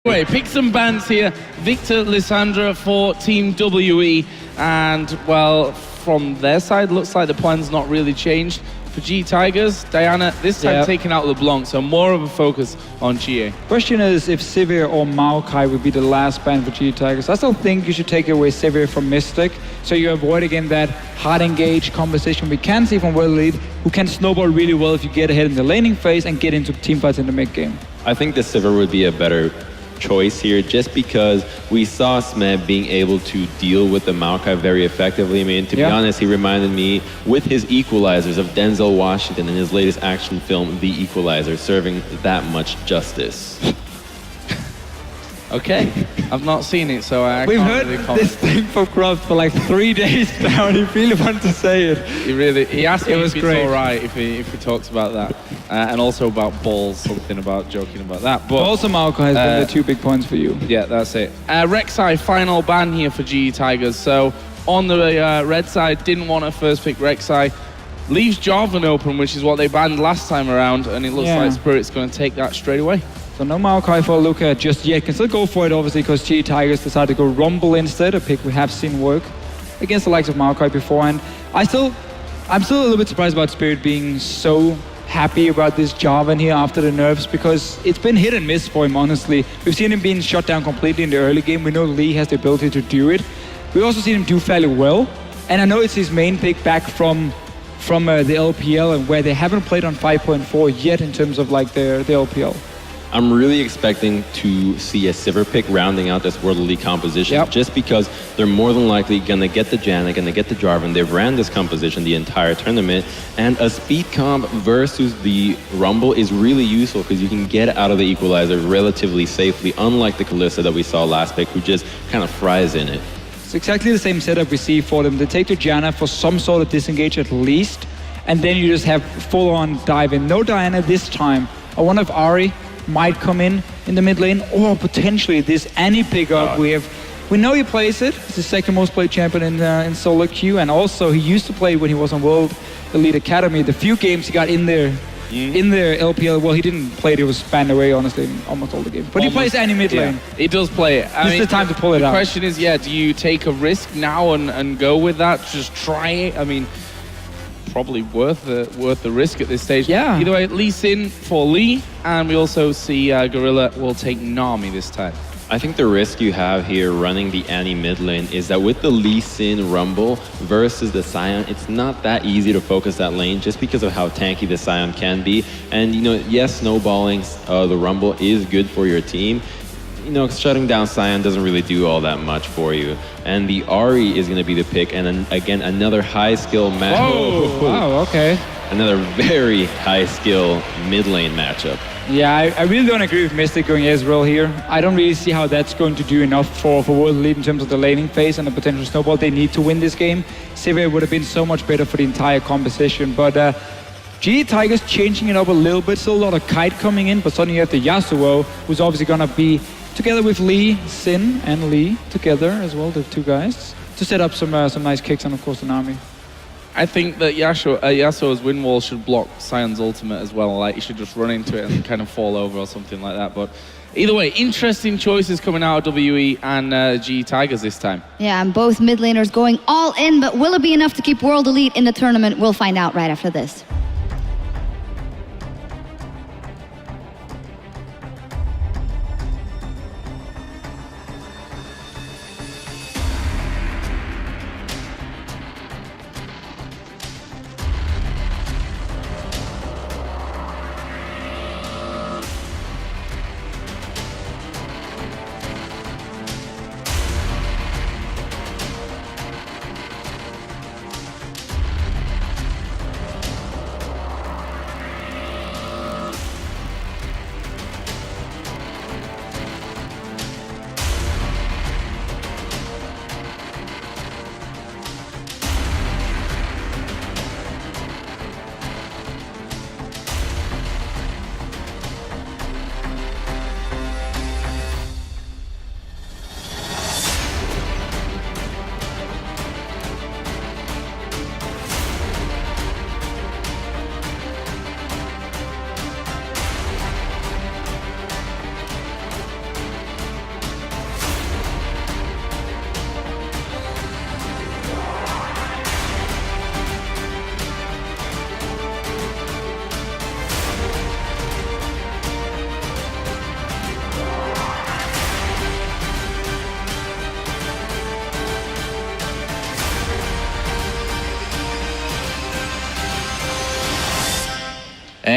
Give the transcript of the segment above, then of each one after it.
Anyway, pick some bands here. Victor, Lissandra for Team WE. And, well, from their side, looks like the plan's not really changed. For G Tigers, Diana, this time taking out LeBlanc, so more of a focus on GA. Question is if Sivir or Maokai would be the last band for G Tigers. I still think you should take away Sivir from Mystic, so you avoid again that hard engaged composition we can see from World Elite, who can snowball really well if you get ahead in the laning phase and get into teamfights in the mid game. I think the Sivir would be a better choice here, just because we saw Smed being able to deal with the Maokai very effectively. I mean, to be honest, he reminded me with his equalizers of Denzel Washington in his latest action film, The Equalizer, serving that much justice. Okay, I've not seen it, so I We've can't heard really comment. this thing from Croft for like 3 days now, and he really wanted to say it. He asked me if it's great. all right if he talks about that, and also about balls, something about joking about that. But Also Maokai has been the 2 big points for you. yeah, that's it. Rek'Sai, final ban here for GE Tigers. So on the red side, didn't want to first pick Rek'Sai. Leaves Jarvan open, which is what they banned last time around, and it looks like Spirit's going to take that straight away. So no Maokai for Luca just yet. Can still go for it, obviously, because GE Tigers decided to go Rumble instead, a pick we have seen work against the likes of Maokai before. And I'm still a little bit surprised about Spirit being so happy about this Jarvan here after the nerfs, because it's been hit and miss for him, honestly. We've seen him being shut down completely in the early game. We know Lee has the ability to do it. We've also seen him do fairly well. And I know it's his main pick back from the LPL, and where they haven't played on 5.4 yet in terms of like the LPL. I'm really expecting to see a Sivir pick rounding out this World Elite composition, just because they're more than likely going to get the Janna, going to get the Jarvan. They've ran this composition the entire tournament, and a speed comp versus the Rumble is really useful because you can get out of the Equalizer relatively safely, unlike the Kalista that we saw last pick, who just kind of fries in it. It's exactly the same setup we see for them. They take the Janna for some sort of disengage at least, and then you just have full-on dive in. No Diana this time. I wonder if Ahri might come in the mid lane, or potentially this Annie pickup. We know he plays it. He's the second most played champion in solo queue, and also he used to play when he was on World Elite Academy. The few games he got in there, in the LPL, well, he didn't play it. It was banned away, honestly, in almost all the games. But he plays Annie mid lane. He does play it. This is the time to pull it out. The question is, do you take a risk now and go with that? Just try it. I mean, probably worth the risk at this stage. Yeah. Either way, Lee Sin for Lee, and we also see Gorilla will take Nami this time. I think the risk you have here running the Annie mid lane is that with the Lee Sin Rumble versus the Sion, it's not that easy to focus that lane just because of how tanky the Sion can be. And, you know, yes, snowballing the Rumble is good for your team. You know, shutting down Sion doesn't really do all that much for you. And the Ahri is going to be the pick, and then, again, another high-skill match. Oh, wow, okay. Another very high-skill mid-lane matchup. Yeah, I really don't agree with Mystic going Ezreal here. I don't really see how that's going to do enough for World Elite in terms of the laning phase and the potential snowball. They need to win this game. Sivir would have been so much better for the entire composition, but GE Tigers changing it up a little bit. Still a lot of Kite coming in, but suddenly you have the Yasuo, who's obviously going to be together with Lee, Sin, and Lee together as well, the 2 guys, to set up some nice kicks, and of course the Nami. I think that Yasuo's win wall should block Sion's ultimate as well. Like, he should just run into it and kind of fall over or something like that. But either way, interesting choices coming out of WE and GE Tigers this time. Yeah, and both mid laners going all in, but will it be enough to keep World Elite in the tournament? We'll find out right after this.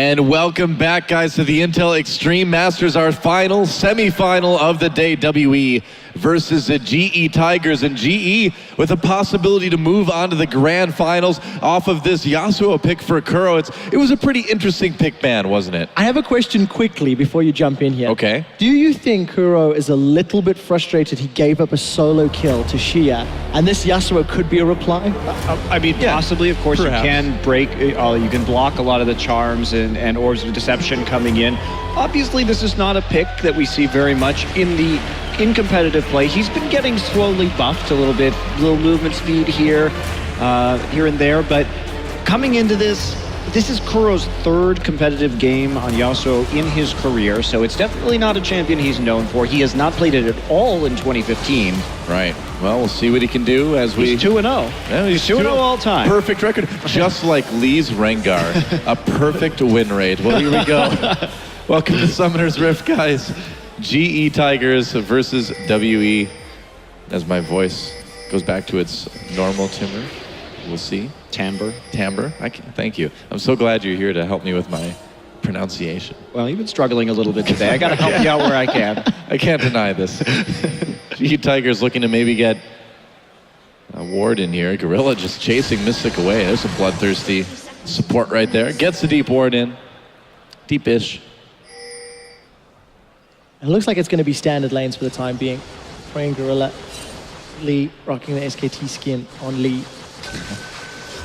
And welcome back, guys, to the Intel Extreme Masters, our final semi-final of the day, WE versus the GE Tigers. And GE with a possibility to move on to the grand finals off of this Yasuo pick for Kuro. It was a pretty interesting pick, man, wasn't it? I have a question quickly before you jump in here. Okay. Do you think Kuro is a little bit frustrated he gave up a solo kill to Xia, and this Yasuo could be a reply? I mean, possibly, of course, perhaps. you can break, you can block a lot of the charms and orbs of deception coming in. Obviously, this is not a pick that we see very much in competitive play. He's been getting slowly buffed a little bit, little movement speed here and there, but coming into this is Kuro's third competitive game on Yasuo in his career, so it's definitely not a champion he's known for. He has not played it at all in 2015. Right. Well, we'll see what he can do as we... He's 2-0. Yeah, he's 2-0 all time. Perfect record. Just like Lee's Rengar. A perfect win rate. Well, here we go. Welcome to Summoner's Rift, guys. GE Tigers versus WE. As my voice goes back to its normal timbre. We'll see. Timbre. Thank you. I'm so glad you're here to help me with my pronunciation. Well, you've been struggling a little bit today. I got to help you out where I can. I can't deny this. GE Tigers looking to maybe get a ward in here. Gorilla just chasing Mystic away. There's some bloodthirsty support right there. Gets the deep ward in. Deep-ish. It looks like it's going to be standard lanes for the time being. Praying Gorilla, Lee rocking the SKT skin on Lee.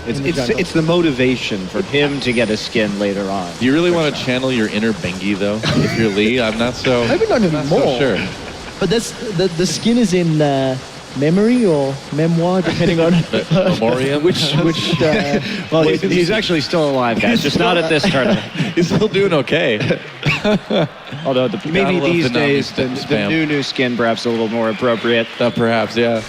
It's the motivation for him to get a skin later on. Do you really want to channel your inner Bengi, though, if you're Lee? I'm not so... Maybe not anymore. So sure. But the skin is in memory or memoir, depending on Memoriam? which well, he's actually still alive, guys, just not at this tournament. He's still doing okay. Although maybe love these the days Nami the spam. new skin perhaps a little more appropriate. Perhaps, yeah.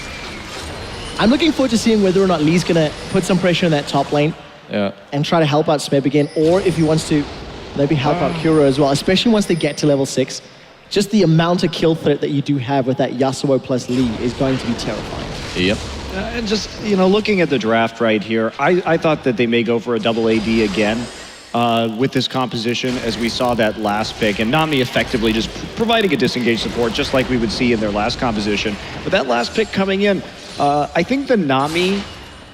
I'm looking forward to seeing whether or not Lee's going to put some pressure in that top lane Yeah. and try to help out Smeb again, or if he wants to maybe help out Kuro as well, especially once they get to level 6. Just the amount of kill threat that you do have with that Yasuo plus Lee is going to be terrifying. Yep. And just, looking at the draft right here, I thought that they may go for a double AD again with this composition, as we saw that last pick. And Nami effectively just providing a disengaged support, just like we would see in their last composition. But that last pick coming in, I think the Nami,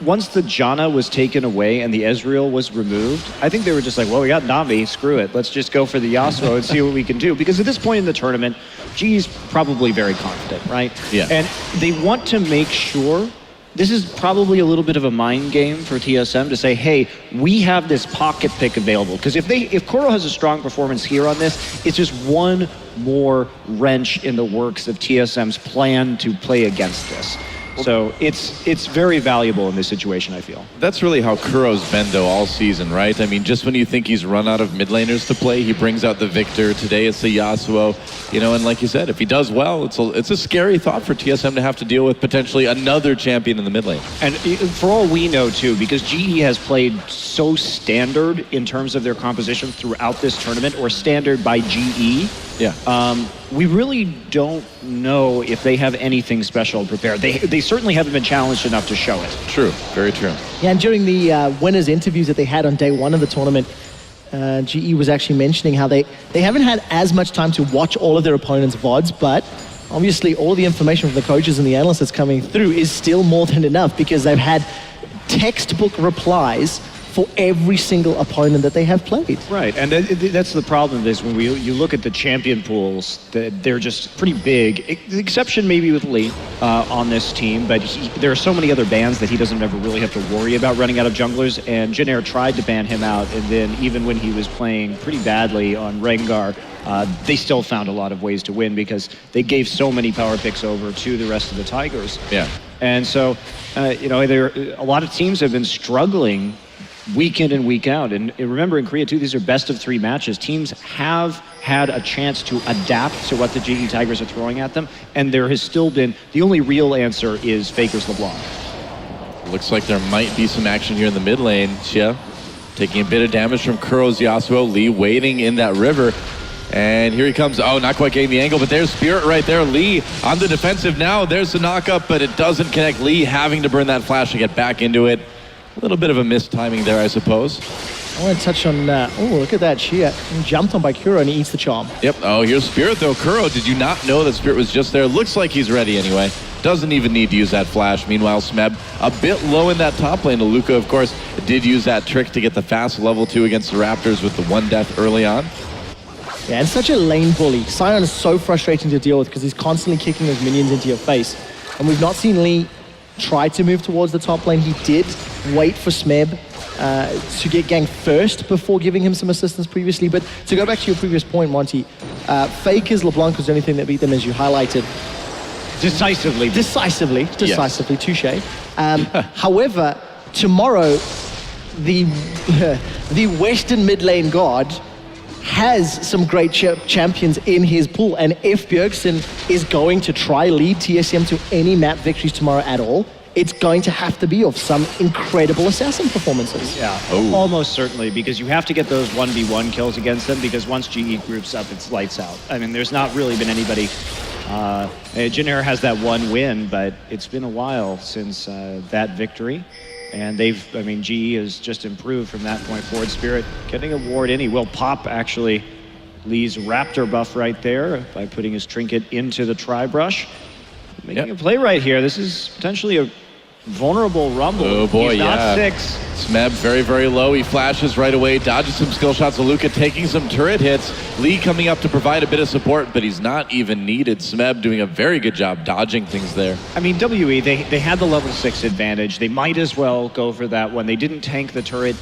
once the Janna was taken away and the Ezreal was removed, I think they were just like, well, we got Nami, screw it. Let's just go for the Yasuo and see what we can do. Because at this point in the tournament, G's probably very confident, right? Yeah. And they want to make sure, this is probably a little bit of a mind game for TSM to say, hey, we have this pocket pick available. Because if Kuro has a strong performance here on this, it's just one more wrench in the works of TSM's plan to play against this. So it's very valuable in this situation, I feel. That's really how Kuro's been, though, all season, right? I mean, just when you think he's run out of mid laners to play, he brings out the Victor. Today it's the Yasuo. And like you said, if he does well, it's a scary thought for TSM to have to deal with potentially another champion in the mid lane. And for all we know, too, because GE has played so standard in terms of their composition throughout this tournament, or standard by GE, we really don't know if they have anything special prepared. They certainly haven't been challenged enough to show it. True, very true. Yeah, and during the winners' interviews that they had on day one of the tournament, GE was actually mentioning how they haven't had as much time to watch all of their opponents' VODs, but obviously all the information from the coaches and the analysts that's coming through is still more than enough, because they've had textbook replies for every single opponent that they have played. Right, and that's the problem is when you look at the champion pools, they're just pretty big. The exception maybe with Lee on this team, but there are so many other bans that he doesn't ever really have to worry about running out of junglers, and Jin Air tried to ban him out, and then even when he was playing pretty badly on Rengar, they still found a lot of ways to win because they gave so many power picks over to the rest of the Tigers. Yeah. And so, a lot of teams have been struggling week in and week out. And remember, in Korea, too, these are best of 3 matches. Teams have had a chance to adapt to what the GE Tigers are throwing at them, and there has still been, the only real answer is Faker's LeBlanc. Looks like there might be some action here in the mid lane. Xia taking a bit of damage from Kuro's Yasuo. Lee waiting in that river. And here he comes. Oh, not quite getting the angle, but there's Spirit right there. Lee on the defensive now. There's the knockup, but it doesn't connect. Lee having to burn that flash to get back into it. A little bit of a missed timing there, I suppose. I want to touch on, look at that. She jumped on by Kuro and he eats the charm. Yep. Oh, here's Spirit though. Kuro, did you not know that Spirit was just there? Looks like he's ready anyway. Doesn't even need to use that flash. Meanwhile, Smeb a bit low in that top lane. Luka, of course, did use that trick to get the fast level 2 against the Raptors with the 1 death early on. Yeah, and such a lane bully. Sion is so frustrating to deal with because he's constantly kicking his minions into your face. And we've not seen Lee try to move towards the top lane. He did wait for Smeb to get ganked first before giving him some assistance previously. But to go back to your previous point, Monty, Fakers, LeBlanc was the only thing that beat them, as you highlighted. Decisively, touche. However, tomorrow, the Western mid lane god has some great champions in his pool, and if Bjergsen is going to try lead TSM to any map victories tomorrow at all, it's going to have to be of some incredible assassin performances. Yeah, almost certainly, because you have to get those 1v1 kills against them, because once GE groups up, it's lights out. I mean, there's not really been anybody... Jenner has that 1 win, but it's been a while since that victory. And GE has just improved from that point forward. Spirit getting a ward in. He will pop, actually, Lee's Raptor buff right there by putting his trinket into the Tri-Brush. Making a play right here. This is potentially a vulnerable Rumble. Oh boy, He's not 6. Smeb very, very low. He flashes right away, dodges some skill shots. Luka taking some turret hits. Lee coming up to provide a bit of support, but he's not even needed. Smeb doing a very good job dodging things there. I mean, WE, they had the level 6 advantage. They might as well go for that one. They didn't tank the turret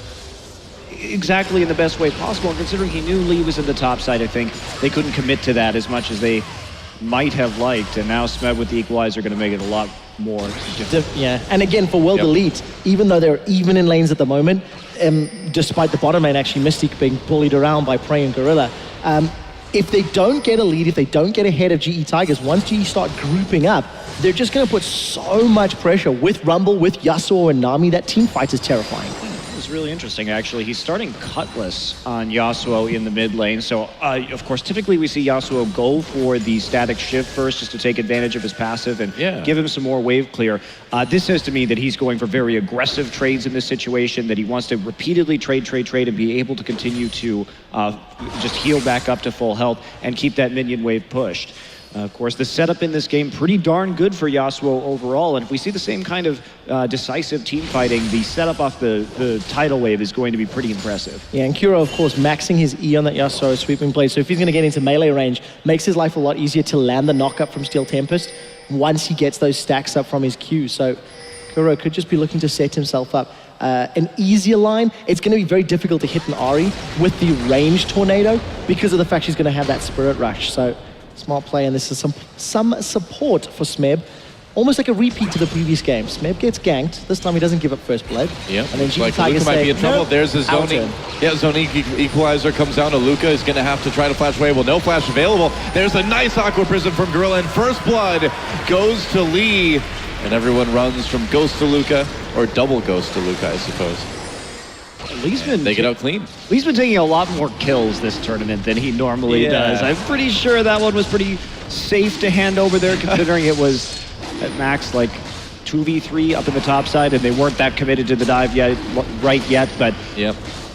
exactly in the best way possible. And considering he knew Lee was in the top side, I think they couldn't commit to that as much as they might have liked. And now Smeb with the equalizer going to make it a lot more difficult. Yeah, and again, for World Elite, even though they're even in lanes at the moment, despite the bottom lane actually Mystique being bullied around by Prey and Gorilla, if they don't get a lead, if they don't get ahead of GE Tigers, once GE start grouping up, they're just going to put so much pressure with Rumble, with Yasuo and Nami. That team fight is terrifying. It's really interesting, actually. He's starting Cutlass on Yasuo in the mid lane. So, of course, typically we see Yasuo go for the static shift first just to take advantage of his passive and give him some more wave clear. This says to me that he's going for very aggressive trades in this situation, that he wants to repeatedly trade and be able to continue to just heal back up to full health and keep that minion wave pushed. Of course, the setup in this game, pretty darn good for Yasuo overall. And if we see the same kind of decisive team fighting, the setup off the tidal wave is going to be pretty impressive. Yeah, and Kuro, of course, maxing his E on that Yasuo sweeping blade. So if he's going to get into melee range, makes his life a lot easier to land the knock-up from Steel Tempest once he gets those stacks up from his Q. So Kuro could just be looking to set himself up. An easier line, it's going to be very difficult to hit an Ahri with the range tornado because of the fact she's going to have that Spirit Rush. So smart play, and this is some support for Smeb. Almost like a repeat to the previous game. Smeb gets ganked. This time he doesn't give up first blood. Yeah, and then like Luka might be in trouble. There's his zoning. Yeah, zoning equalizer comes down to Luka. Is going to have to try to flash away. Well, no flash available. There's a nice Aqua Prism from Gorilla, and first blood goes to Lee. And everyone runs from Ghost to Luka, or double Ghost to Luka, I suppose. They get out clean. Lee's been taking a lot more kills this tournament than he normally does. I'm pretty sure that one was pretty safe to hand over there, considering it was at max like 2v3 up in the top side, and they weren't that committed to the dive yet, but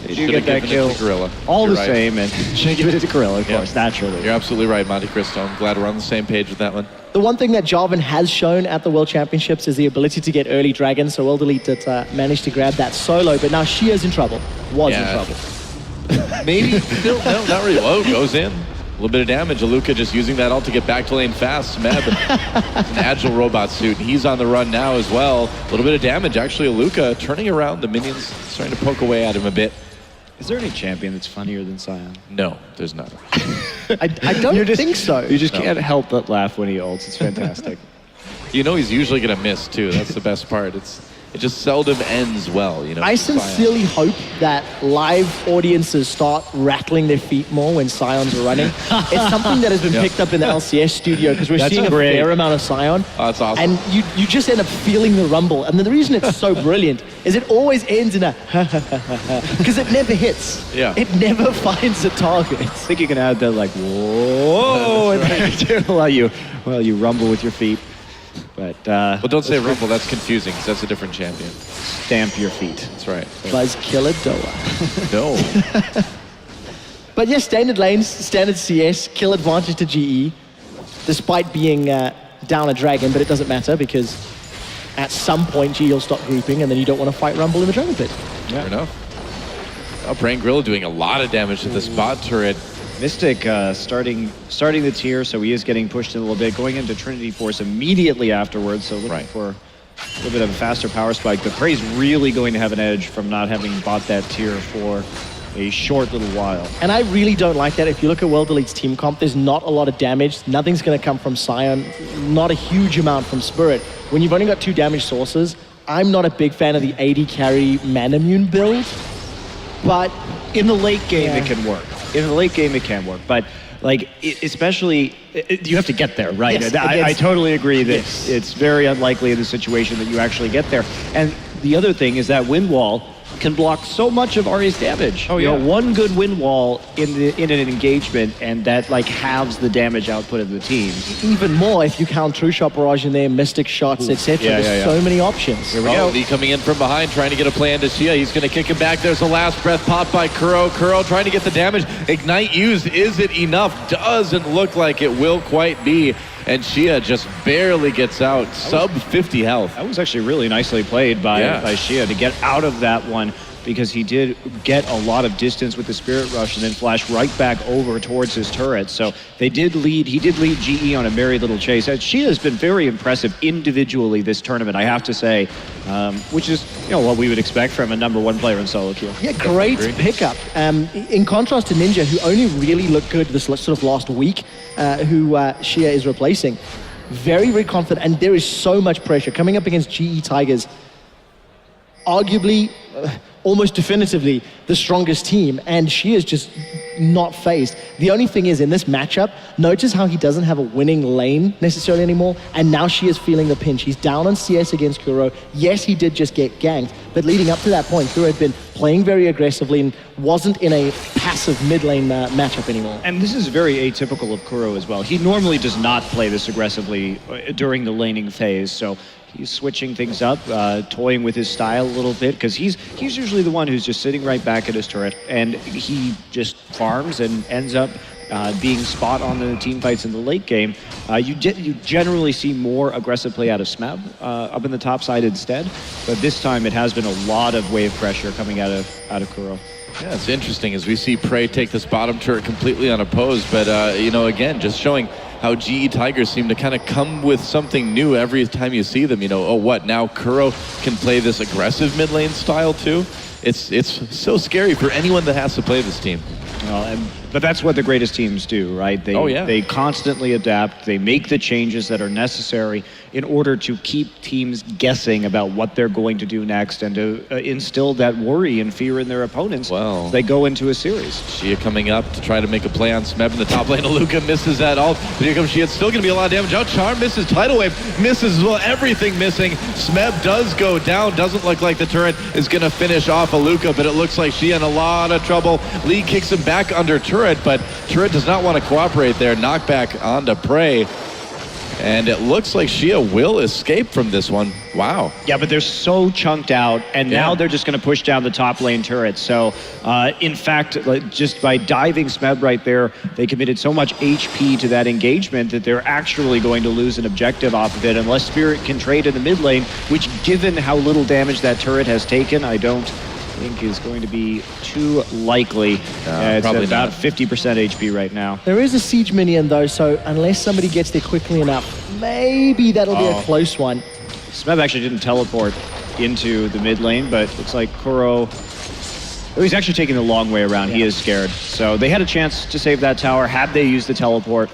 they do get that kill. Gorilla. All the same, and should give it to Gorilla, of course, naturally. You're absolutely right, Monte Cristo. I'm glad we're on the same page with that one. The one thing that Jarvan has shown at the World Championships is the ability to get early dragons. So World Elite did managed to grab that solo, but now Shia's in trouble. Was in trouble. Maybe still, no, not really. Oh, goes in. A little bit of damage. Aluka just using that ult to get back to lane fast. Smeb, an agile robot suit. He's on the run now as well. A little bit of damage. Actually, Aluka turning around. The minions starting to poke away at him a bit. Is there any champion that's funnier than Sion? No, there's not. I don't think so. You just can't help but laugh when he ults. It's fantastic. You know he's usually going to miss, too. That's the best part. It just seldom ends well, you know. I sincerely hope that live audiences start rattling their feet more when Sion's running. It's something that has been picked up in the LCS studio because we're seeing a fair amount of Sion. Oh, that's awesome. And you just end up feeling the rumble. And the reason it's so brilliant is it always ends in a because it never hits. Yeah. It never finds a target. I think you can add that like, whoa, while you rumble with your feet. But Well, don't say Rumble. That's confusing because that's a different champion. stamp your feet. That's right. Buzz Killer Doa. No. But yes, standard lanes, standard CS, kill advantage to GE, despite being down a dragon, but it doesn't matter because at some point GE will stop grouping and then you don't want to fight Rumble in the Dragon Pit. Fair enough. Oh, Brain Gorilla doing a lot of damage to the spot turret. Mystic starting the tier, so he is getting pushed in a little bit, going into Trinity Force immediately afterwards, so looking for a little bit of a faster power spike. But Prey's really going to have an edge from not having bought that tier for a short little while. And I really don't like that. If you look at World Elite's team comp, there's not a lot of damage. Nothing's going to come from Sion, not a huge amount from Spirit. When you've only got 2 damage sources, I'm not a big fan of the AD carry Manamune build, but In the late game, it can work. In the late game, it can work. But like, especially, you have to get there, right? Yes, I totally agree that Yes. it's very unlikely in the situation that you actually get there. And the other thing is that wind wall can block so much of Ari's damage. Oh, You yeah. know, one good wind wall in an engagement, and that like halves the damage output of the team. even more if you count True Shot Barrage in there, Mystic Shots, etc. Yeah, There's yeah, yeah. so many options. Here we go. Lee coming in from behind, trying to get a play into Shia. He's going to kick him back. There's a last breath pop by Kuro. Kuro trying to get the damage. Ignite used. Is it enough? Doesn't look like it will quite be. And Shia just barely gets out. Sub 50 health. That was actually really nicely played by Shia to get out of that one, because he did get a lot of distance with the Spirit Rush and then flash right back over towards his turret. So he did lead GE on a merry little chase. Shia has been very impressive individually this tournament, I have to say, which is what we would expect from a #1 player in solo queue. Yeah, great pickup. In contrast to Ninja, who only really looked good this sort of last week, who Shia is replacing. Very, very confident, and there is so much pressure coming up against GE Tigers. Arguably, almost definitively, the strongest team, and she is just not phased. The only thing is, in this matchup, notice how he doesn't have a winning lane necessarily anymore, and now she is feeling the pinch. He's down on CS against Kuro. Yes, he did just get ganked, but leading up to that point, Kuro had been playing very aggressively and wasn't in a passive mid lane matchup anymore. And this is very atypical of Kuro as well. He normally does not play this aggressively during the laning phase, so he's switching things up, toying with his style a little bit, because he's usually the one who's just sitting right back at his turret, and he just farms and ends up being spot on the team fights in the late game. You generally see more aggressive play out of Smeb up in the top side instead, but this time it has been a lot of wave pressure coming out of Kuro. Yeah, it's interesting as we see Prey take this bottom turret completely unopposed, but again, just showing how GE Tigers seem to kind of come with something new every time you see them. Oh, what, now Kuro can play this aggressive mid lane style too? It's so scary for anyone that has to play this team. But that's what the greatest teams do, right? They constantly adapt. They make the changes that are necessary in order to keep teams guessing about what they're going to do next and to instill that worry and fear in their opponents as they go into a series. Shia coming up to try to make a play on Smeb in the top lane. Aluka misses that all. But here comes Shia. It's still going to be a lot of damage. Out Charm misses. Tidal Wave misses as well. Everything missing. Smeb does go down. Doesn't look like the turret is going to finish off Aluka, but it looks like Shia in a lot of trouble. Lee kicks him back under turret, but turret does not want to cooperate there. Knockback onto Prey. And it looks like Shia will escape from this one. Wow. Yeah, but they're so chunked out, and now they're just going to push down the top lane turret. So, in fact, just by diving Smeb right there, they committed so much HP to that engagement that they're actually going to lose an objective off of it unless Spirit can trade in the mid lane, which, given how little damage that turret has taken, I don't think is going to be too likely. It's probably at about not. 50% HP right now. There is a siege minion though, so unless somebody gets there quickly enough, maybe that'll be a close one. Smeb actually didn't teleport into the mid lane, but looks like Kuro... Oh, he's actually taking the long way around. He is scared. So they had a chance to save that tower had they used the teleport,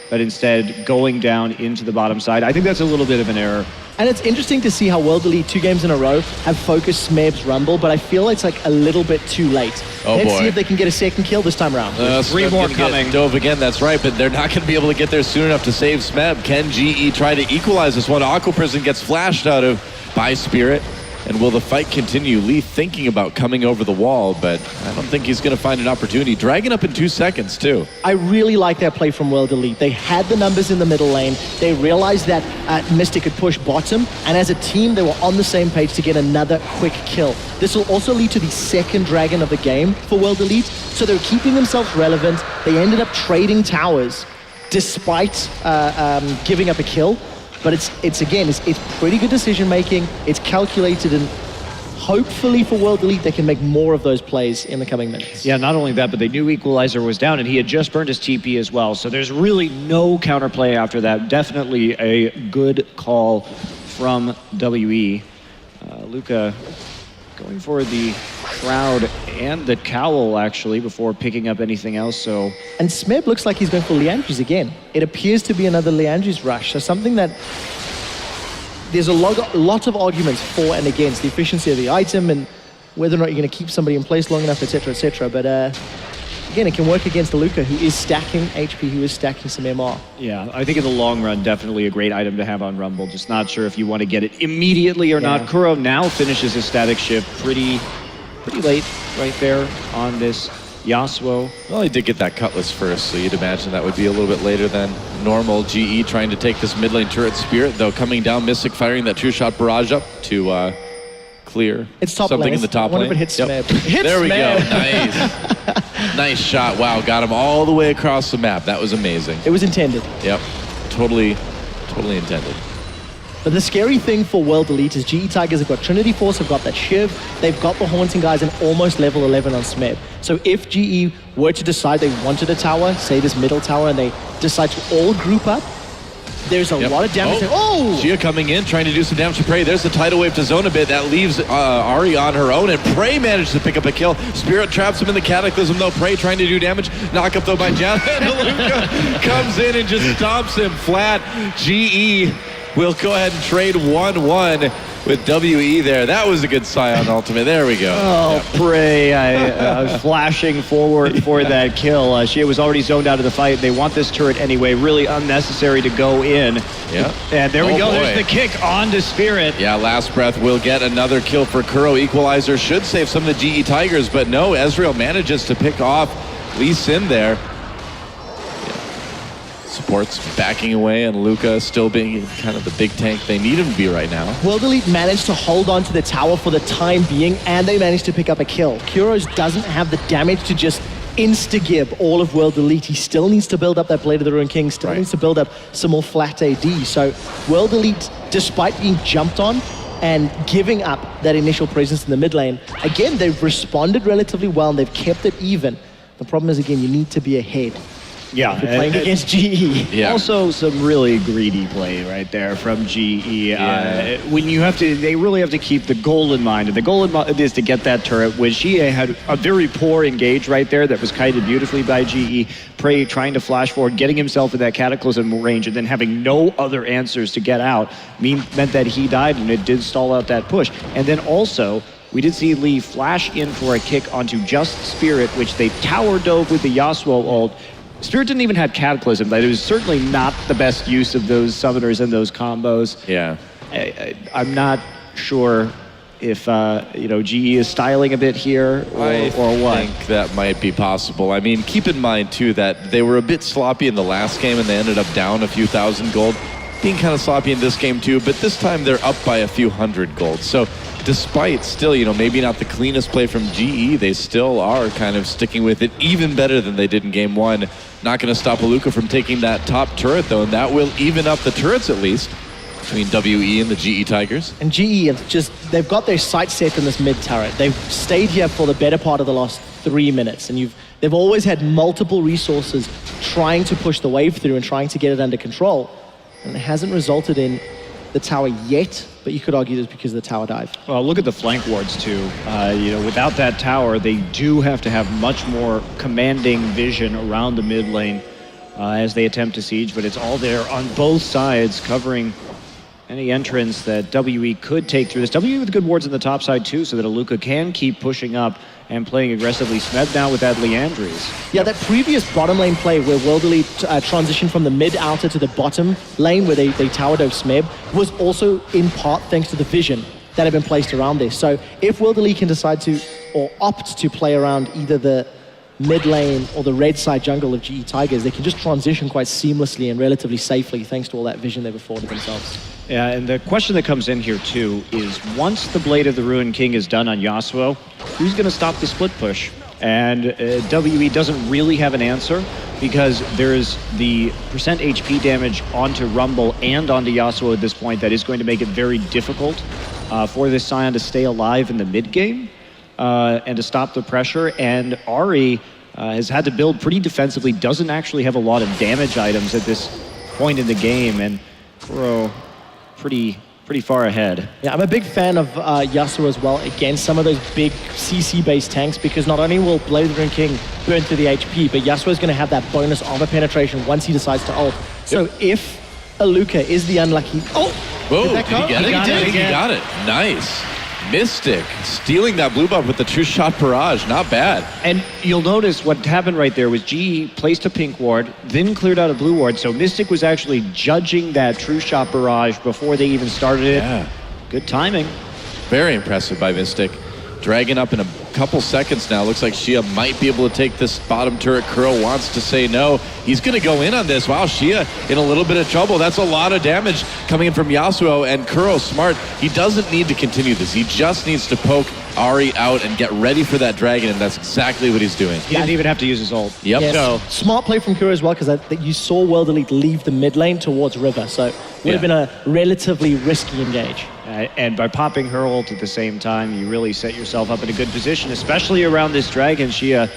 but instead going down into the bottom side. I think that's a little bit of an error. And it's interesting to see how World Elite 2 games in a row have focused Smeb's Rumble, but I feel it's like a little bit too late. Let's see if they can get a second kill this time around. Three more coming. Dove again, that's right, but they're not going to be able to get there soon enough to save Smeb. Can GE try to equalize this one? Aqua Prison gets flashed out of by Spirit. And will the fight continue? Lee thinking about coming over the wall, but I don't think he's going to find an opportunity. Dragging up in 2 seconds, too. I really like that play from World Elite. They had the numbers in the middle lane. They realized that Mystic could push bottom, and as a team, they were on the same page to get another quick kill. This will also lead to the second dragon of the game for World Elite, so they're keeping themselves relevant. They ended up trading towers despite giving up a kill. But it's pretty good decision making. It's calculated, and hopefully for World Elite they can make more of those plays in the coming minutes. Yeah, not only that, but they knew Equalizer was down, and he had just burned his TP as well. So there's really no counterplay after that. Definitely a good call from WE. Luca going for the shroud and the cowl actually before picking up anything else. So and Smeb looks like he's going for Leandri's again. It appears to be another Leandri's rush. So something that there's a lot of arguments for and against the efficiency of the item and whether or not you're going to keep somebody in place long enough, etc., etc. But again, it can work against the Luca, who is stacking HP, who is stacking some MR. Yeah, I think in the long run, definitely a great item to have on Rumble. Just not sure if you want to get it immediately or not. Kuro now finishes his static shift pretty late right there on this Yasuo. Well, he did get that Cutlass first, so you'd imagine that would be a little bit later than normal. GE trying to take this mid lane turret Spirit, though coming down, Mystic firing that true shot barrage up to clear it's top something lane. in the top lane. I wonder if it hits Smeb. There we go. Nice. Nice shot. Wow, got him all the way across the map. That was amazing. It was intended. Yep. Totally intended. But the scary thing for World Elite is GE Tigers have got Trinity Force, have got that Shiv, they've got the Haunting guys and almost level 11 on Smeb. So if GE were to decide they wanted a tower, say this middle tower, and they decide to all group up, there's a lot of damage. Oh! Gia coming in, trying to do some damage to Prey. There's the tidal wave to zone a bit. That leaves Ari on her own, and Prey managed to pick up a kill. Spirit traps him in the Cataclysm, though. Prey trying to do damage. Knock up, though, by Jan. And Luca comes in and just stomps him flat. GE will go ahead and trade 1-1 with WE there. That was a good Scion ultimate. There we go. Oh, Prey flashing forward for that kill. She was already zoned out of the fight. They want this turret anyway. Really unnecessary to go in. Yeah. And there we go. Boy. There's the kick on to Spirit. Yeah, Last Breath will get another kill for Kuro. Equalizer should save some of the GE Tigers, but no, Ezreal manages to pick off Lee Sin there. Support's backing away, and Luca still being kind of the big tank they need him to be right now. World Elite managed to hold on to the tower for the time being, and they managed to pick up a kill. Kuros doesn't have the damage to just insta-gib all of World Elite. He still needs to build up that Blade of the Ruined King, still needs to build up some more flat AD. So World Elite, despite being jumped on and giving up that initial presence in the mid lane, again, they've responded relatively well, and they've kept it even. The problem is, again, you need to be ahead. Yeah, if you're playing against GE. Yeah. Also, some really greedy play right there from GE. When you have to, they really have to keep the goal in mind, and the goal is to get that turret. Which she had a very poor engage right there that was kited beautifully by GE. Prey trying to flash forward, getting himself in that Cataclysm range, and then having no other answers to get out meant that he died, and it did stall out that push. And then also, we did see Lee flash in for a kick onto just Spirit, which they tower dove with the Yasuo ult. Spirit didn't even have Cataclysm, but it was certainly not the best use of those summoners and those combos. Yeah. I'm not sure if GE is styling a bit here or what. I think that might be possible. I mean, keep in mind too that they were a bit sloppy in the last game, and they ended up down a few thousand gold. Being kind of sloppy in this game too, but this time they're up by a few hundred gold. So despite still, maybe not the cleanest play from GE, they still are kind of sticking with it even better than they did in game one. Not going to stop Aluka from taking that top turret though, and that will even up the turrets at least between WE and the GE Tigers. And GE have they've got their sights set on this mid turret. They've stayed here for the better part of the last 3 minutes, and they've always had multiple resources trying to push the wave through and trying to get it under control. And it hasn't resulted in the tower yet, but you could argue that's because of the tower dive. Well, look at the flank wards too. Without that tower, they do have to have much more commanding vision around the mid lane as they attempt to siege, but it's all there on both sides, covering any entrance that WE could take through this. WE with good wards on the top side too, so that Aluka can keep pushing up and playing aggressively. Smeb now with that Leandri's. Yeah, that previous bottom lane play where World Elite transitioned from the mid outer to the bottom lane where they tower dove Smeb was also in part thanks to the vision that have been placed around there. So if World Elite can decide to, or opt to play around either the mid lane or the red side jungle of GE Tigers, they can just transition quite seamlessly and relatively safely thanks to all that vision they've afforded themselves. Yeah, and the question that comes in here too is once the Blade of the Ruined King is done on Yasuo, who's going to stop the split push? And WE doesn't really have an answer because there's the percent HP damage onto Rumble and onto Yasuo at this point that is going to make it very difficult for this Scion to stay alive in the mid game and to stop the pressure. And Ahri has had to build pretty defensively, doesn't actually have a lot of damage items at this point in the game, and Kuro pretty far ahead. Yeah, I'm a big fan of Yasuo as well against some of those big CC-based tanks, because not only will Blade of the Ruined King burn through the HP, but Yasuo is going to have that bonus armor penetration once he decides to ult. So if Aluka is the unlucky... Oh! Whoa, did he get it? He got it. Nice. Mystic stealing that blue buff with the true shot barrage. Not bad. And you'll notice what happened right there was GE placed a pink ward, then cleared out a blue ward. So Mystic was actually judging that true shot barrage before they even started it. Yeah. Good timing. Very impressive by Mystic. Dragging up in a couple seconds now. Looks like Shia might be able to take this bottom turret. Kuro wants to say no. He's going to go in on this. Wow, Shia in a little bit of trouble. That's a lot of damage coming in from Yasuo, and Kuro smart. He doesn't need to continue this. He just needs to poke Ahri out and get ready for that dragon, and that's exactly what he's doing. He didn't even have to use his ult. Yep. Yes. So Smart play from Kuro as well, because you saw World Elite leave the mid lane towards River, so it would have been a relatively risky engage. and by popping her ult at the same time, you really set yourself up in a good position, especially around this dragon. She a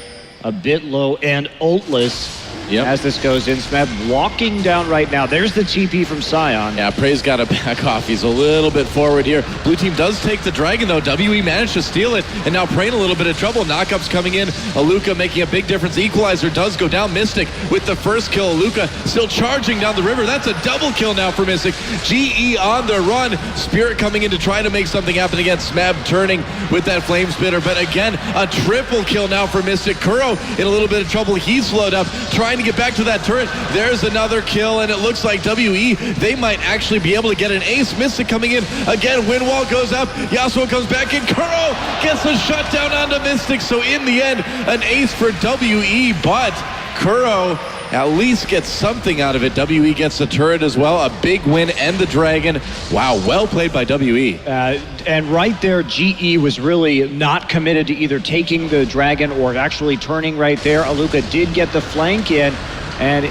bit low and ultless as this goes in. Smeb walking down right now. There's the TP from Scion. Yeah, Prey's got to back off. He's a little bit forward here. Blue team does take the dragon, though. WE managed to steal it, and now Prey in a little bit of trouble. Knockup's coming in. Aluka making a big difference. Equalizer does go down. Mystic with the first kill. Aluka still charging down the river. That's a double kill now for Mystic. GE on the run. Spirit coming in to try to make something happen again. Smeb turning with that flame spitter, but again, a triple kill now for Mystic. Kuro in a little bit of trouble. He's slowed up, trying to get back to that turret. There's another kill, and it looks like WE, they might actually be able to get an ace. Mystic coming in again. Wind wall goes up. Yasuo comes back in. Kuro gets a shutdown onto Mystic. So in the end, an ace for WE, but Kuro at least gets something out of it. WE gets the turret as well. A big win and the dragon. Wow, well played by WE. And right there, GE was really not committed to either taking the dragon or actually turning right there. Aluka did get the flank in. And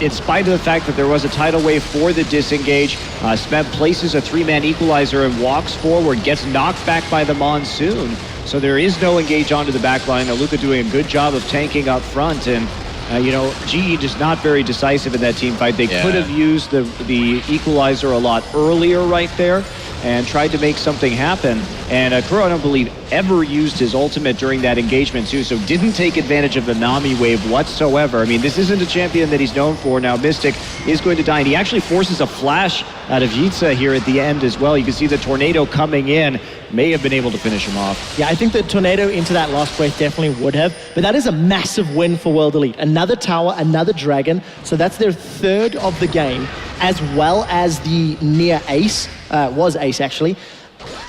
in spite of the fact that there was a tidal wave for the disengage, Smeb places a three-man equalizer and walks forward, gets knocked back by the monsoon. So there is no engage onto the back line. Aluka doing a good job of tanking up front. And you know, GE just not very decisive in that team fight. They could have used the equalizer a lot earlier right there and tried to make something happen. And Kuro, I don't believe, ever used his ultimate during that engagement too, so didn't take advantage of the Nami wave whatsoever. I mean, this isn't a champion that he's known for. Now Mystic is going to die, and he actually forces a flash out of Yitza here at the end as well. You can see the tornado coming in, may have been able to finish him off. Yeah, I think the tornado into that last breath definitely would have, but that is a massive win for World Elite. Another tower, another dragon, so that's their third of the game, as well as the near ace, was ace actually.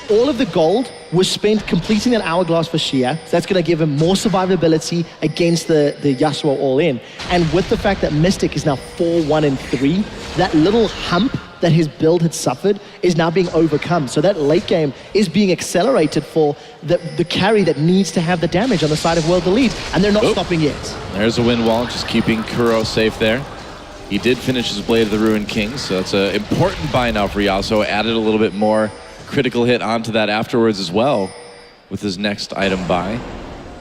All of the gold was spent completing that hourglass for Shia, so that's going to give him more survivability against the Yasuo all-in. And with the fact that Mystic is now 4-1-3, that little hump that his build had suffered is now being overcome. So that late game is being accelerated for the carry that needs to have the damage on the side of World Elite, and they're not stopping yet. There's a wind wall, just keeping Kuro safe there. He did finish his Blade of the Ruined King, so that's an important buy now for Yasuo. Added a little bit more critical hit onto that afterwards as well with his next item buy.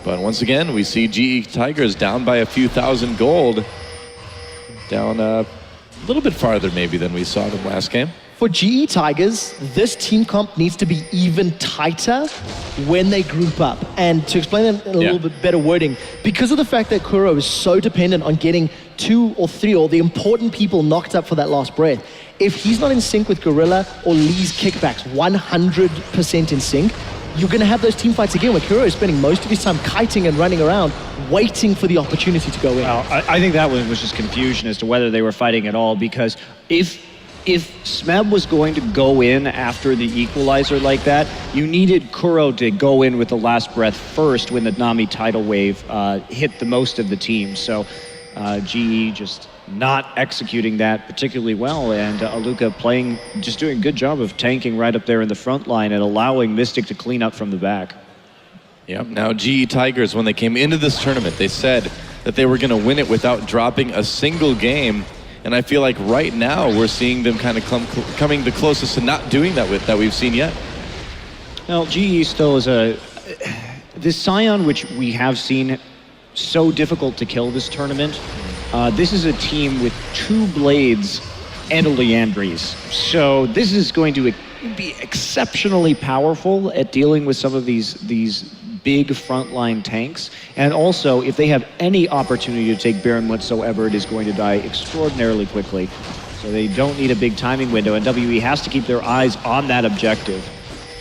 But once again, we see GE Tigers down by a few thousand gold. Down a little bit farther maybe than we saw them last game. For GE Tigers, this team comp needs to be even tighter when they group up. And to explain it in a little bit better wording, because of the fact that Kuro is so dependent on getting 2 or 3 or the important people knocked up for that last breath, if he's not in sync with Gorilla or Lee's kickbacks 100% in sync, you're going to have those team fights again where Kuro is spending most of his time kiting and running around, waiting for the opportunity to go in. Well, I think that one was just confusion as to whether they were fighting at all, because if if Smeb was going to go in after the equalizer like that, you needed Kuro to go in with the last breath first when the Nami tidal wave hit the most of the team. So GE just not executing that particularly well, and Aluka just doing a good job of tanking right up there in the front line and allowing Mystic to clean up from the back. Yep. Now, GE Tigers, when they came into this tournament, they said that they were going to win it without dropping a single game. And I feel like right now we're seeing them kind of coming the closest to not doing that we've seen yet. Well, GE still is this Scion, which we have seen so difficult to kill this tournament. This is a team with 2 Blades and a Leandries. So this is going to be exceptionally powerful at dealing with some of these big frontline tanks, and also if they have any opportunity to take Baron whatsoever, it is going to die extraordinarily quickly. So they don't need a big timing window, and WE has to keep their eyes on that objective.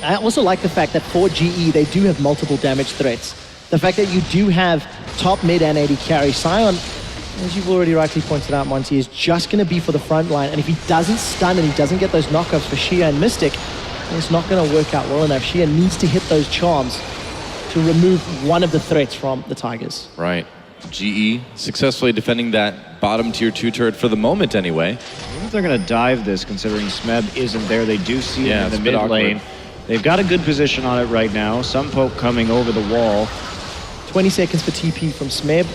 I also like the fact that for GE, they do have multiple damage threats. The fact that you do have top, mid, and AD carry. Scion, as you've already rightly pointed out, Monty, is just going to be for the front line, and if he doesn't stun and he doesn't get those knockouts for Shia and Mystic, it's not going to work out well enough. Shia needs to hit those charms to remove one of the threats from the Tigers. Right. GE successfully defending that bottom tier 2 turret for the moment anyway. I wonder if they're going to dive this, considering Smeb isn't there. They do see him in the mid lane. They've got a good position on it right now. Some poke coming over the wall. 20 seconds for TP from Smeb.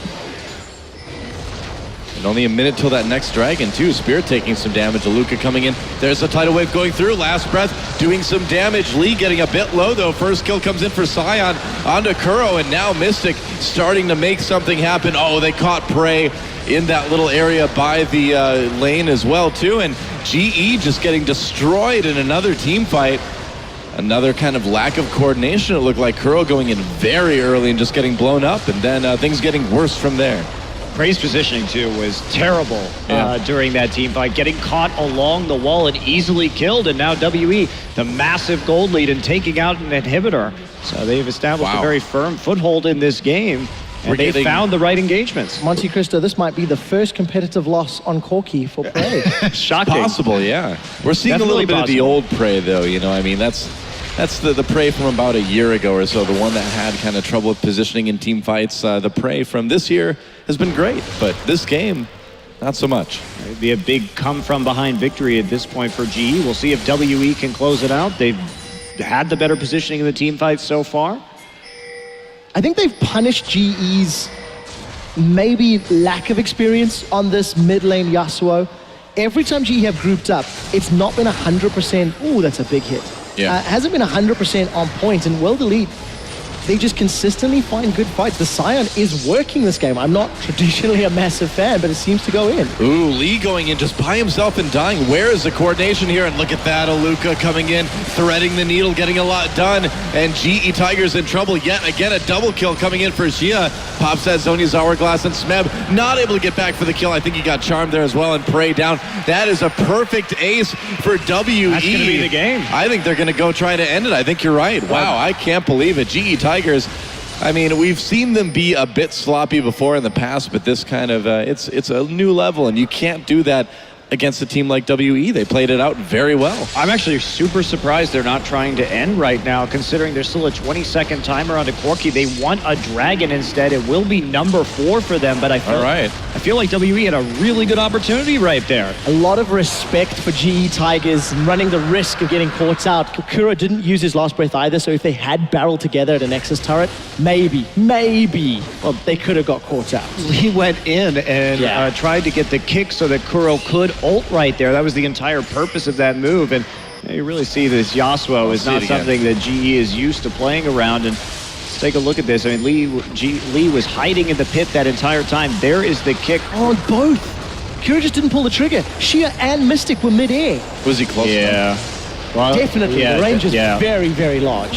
And only a minute till that next dragon, too. Spirit taking some damage. Aluka coming in. There's a tidal wave going through. Last breath doing some damage. Lee getting a bit low, though. First kill comes in for Scion onto Kuro, and now Mystic starting to make something happen. Oh, they caught prey in that little area by the lane as well, too. And GE just getting destroyed in another team fight. Another kind of lack of coordination. It looked like Kuro going in very early and just getting blown up, and then things getting worse from there. Prey's positioning, too, was terrible during that team fight, getting caught along the wall and easily killed, and now WE, the massive gold lead and taking out an inhibitor. So they've established a very firm foothold in this game, and they found the right engagements. Monte Cristo, this might be the first competitive loss on Corky for Prey. Shocking. Possible, yeah. We're seeing Definitely a little bit of the old Prey, though, you know, I mean, that's the Prey from about a year ago or so, the one that had kind of trouble with positioning in team fights. The Prey from this year has been great, but this game, not so much. It'd be a big come-from-behind victory at this point for GE. We'll see if WE can close it out. They've had the better positioning in the team fights so far. I think they've punished GE's maybe lack of experience on this mid lane Yasuo. Every time GE have grouped up, it's not been 100%, ooh, that's a big hit. Yeah. Hasn't been 100% on point, and World Elite, they just consistently find good fights. The Scion is working this game. I'm not traditionally a massive fan, but it seems to go in. Ooh, Lee going in just by himself and dying. Where is the coordination here? And look at that, Aluka coming in, threading the needle, getting a lot done. And GE Tigers in trouble yet again. A double kill coming in for Xia. Pops that Zhonya's hourglass, and Smeb not able to get back for the kill. I think he got charmed there as well and Prey down. That is a perfect ace for WE. That's going to be the game. I think they're going to go try to end it. I think you're right. Wow, I can't believe it. GE Tigers, I mean, we've seen them be a bit sloppy before in the past, but this kind of, it's a new level, and you can't do that against a team like WE. They played it out very well. I'm actually super surprised they're not trying to end right now, considering there's still a 20-second timer onto Corky. They want a dragon instead. It will be number 4 for them, but I feel like WE had a really good opportunity right there. A lot of respect for GE Tigers running the risk of getting caught out. Kuro didn't use his last breath either, so if they had barreled together at a Nexus turret, maybe, well, they could have got caught out. He went in and tried to get the kick so that Kuro could ult right there. That was the entire purpose of that move, and you really see this Yasuo is not something that GE is used to playing around. And let's take a look at this. I mean, Lee was hiding in the pit that entire time. There is the kick. On both. Kuro just didn't pull the trigger. Shia and Mystic were mid-air. Was he close? Yeah. Well, definitely. The range is very, very large.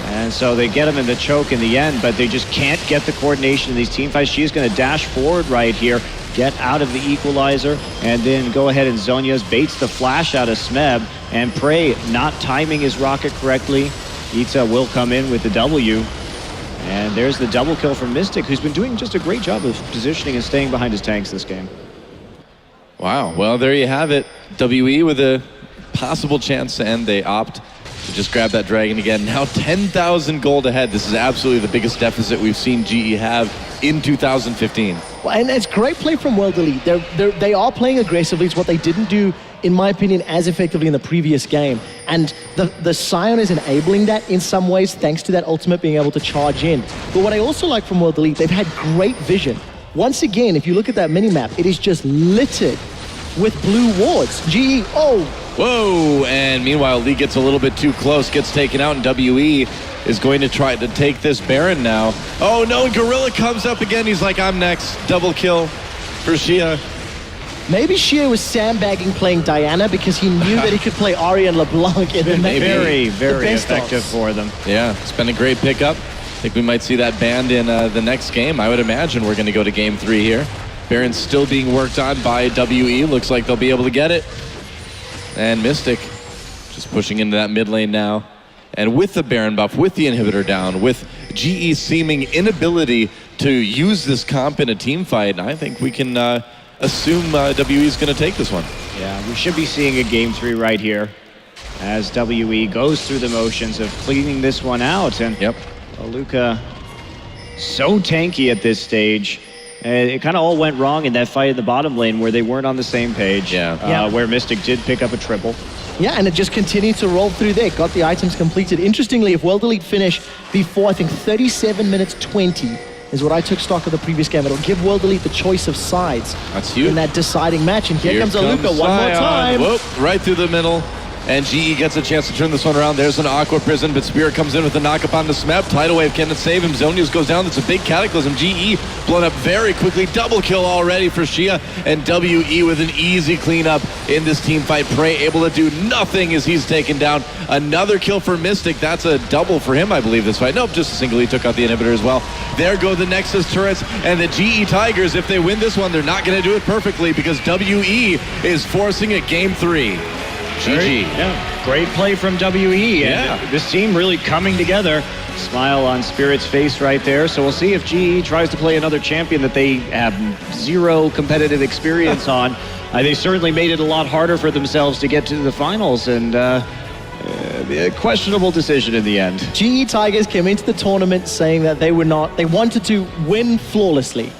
And so they get him in the choke in the end, but they just can't get the coordination in these team fights. She's going to dash forward right here, get out of the equalizer, and then go ahead and Zhonya's baits the flash out of Smeb, and Prey not timing his rocket correctly. Itza will come in with the W. And there's the double kill from Mystic, who's been doing just a great job of positioning and staying behind his tanks this game. Wow, well, there you have it. WE with a possible chance to end. They opt to just grab that dragon again. Now 10,000 gold ahead. This is absolutely the biggest deficit we've seen GE have in 2015. Well, and it's great play from World Elite. They are playing aggressively. It's what they didn't do, in my opinion, as effectively in the previous game. And the Scion is enabling that in some ways, thanks to that ultimate being able to charge in. But what I also like from World Elite, they've had great vision. Once again, if you look at that minimap, it is just littered with blue wards. GE, oh! Whoa, and meanwhile, Lee gets a little bit too close, gets taken out, and WE is going to try to take this Baron now. Oh no, Gorilla comes up again. He's like, I'm next. Double kill for Xia. Maybe Xia was sandbagging playing Diana because he knew that he could play Ahri and LeBlanc in the Very, very effective for them. Yeah, it's been a great pickup. I think we might see that banned in the next game. I would imagine we're going to go to game 3 here. Baron's still being worked on by WE. Looks like they'll be able to get it. And Mystic just pushing into that mid lane now. And with the Baron buff, with the inhibitor down, with GE's seeming inability to use this comp in a team fight, I think we can assume WE is going to take this one. Yeah, we should be seeing a game 3 right here as WE goes through the motions of cleaning this one out. And Luca, so tanky at this stage. And it kind of all went wrong in that fight in the bottom lane where they weren't on the same page. Where Mystic did pick up a triple. Yeah, and it just continued to roll through there. Got the items completed. Interestingly, if World Elite finish before, I think, 37 minutes 20 is what I took stock of the previous game. It'll give World Elite the choice of sides. That's huge. In that deciding match. And here comes Luca one more time. Whoop, right through the middle. And GE gets a chance to turn this one around. There's an Aqua Prison, but Spirit comes in with a knock-up on the Smep. Tidal Wave cannot save him. Zonius goes down. That's a big cataclysm. GE blown up very quickly. Double kill already for Xia. And WE with an easy cleanup in this team fight. Prey able to do nothing as he's taken down. Another kill for Mystic. That's a double for him, I believe, this fight. Nope, just a single. He took out the inhibitor as well. There go the Nexus turrets. And the GE Tigers, if they win this one, they're not going to do it perfectly because WE is forcing a game 3. GG. Yeah, great play from WE. And this team really coming together. Smile on Spirit's face right there. So we'll see if GE tries to play another champion that they have zero competitive experience on. They certainly made it a lot harder for themselves to get to the finals, and a questionable decision in the end. GE Tigers came into the tournament saying that they wanted to win flawlessly.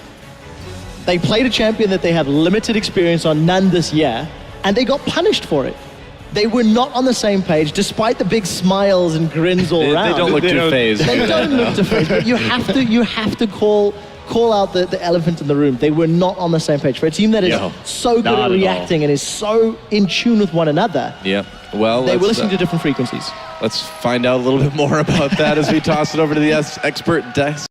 They played a champion that they have limited experience on, none this year, and they got punished for it. They were not on the same page, despite the big smiles and grins all around. They don't look too phased. They don't look too phased, but you have to call out the elephant in the room. They were not on the same page. For a team that is so good at reacting and is so in tune with one another, well, they were listening to different frequencies. Let's find out a little bit more about that as we toss it over to the expert desk.